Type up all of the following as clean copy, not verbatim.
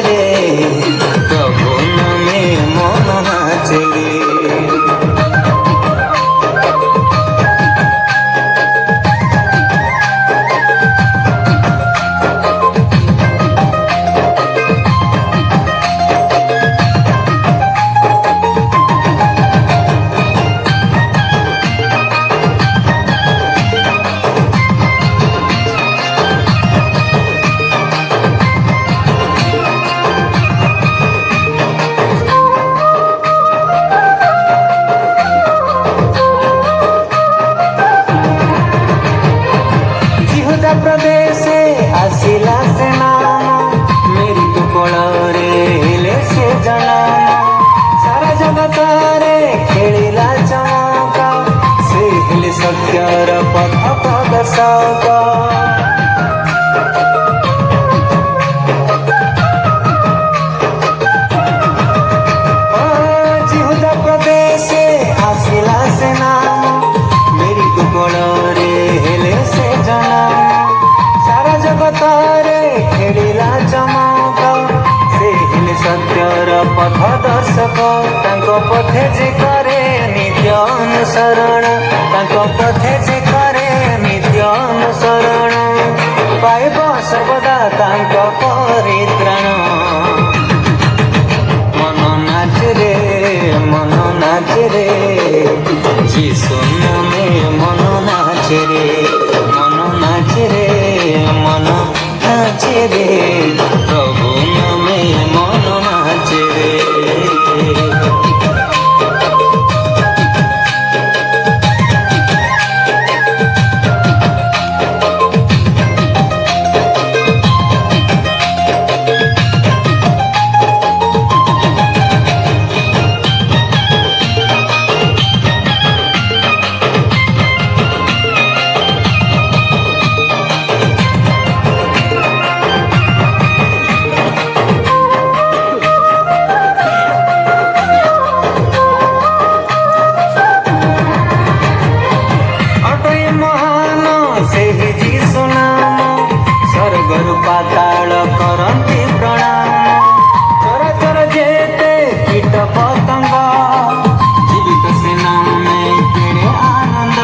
रे प्रभु नामे मन नाच रे। प्रदेश आसिला से नाम मेरी कोल रे हिले से जनाम सारा जगत रे खेलिला चमका से हिले सत्यर पथ प्रदर्शक। जिहुदा प्रदेश आसिला से नाम मेरी कोल रे हिले से जनाम जगतारे खेलिला चमक से हिले सत्यर पथ दर्शक। तांको पथे जे करे नित्य अनुसरण तांको पथे जे करे नित्य अनुसरण पाइब सर्वदा तांको परित्राण। मन नाच रे जीसु नामे मन नाच रे मन नाच रे मन नाच रे प्रभु नामे मन नाच रे। पाताल करती प्रणाम चरचर जेते कीट पतंग जीवित सेना में केड़े आनंद।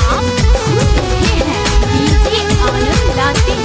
आप सुन रहे हैं डीजे आनंद लाते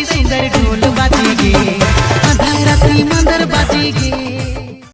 सुंदर ढोल बाजेगी आधा रात्रि मंदर बाजेगी।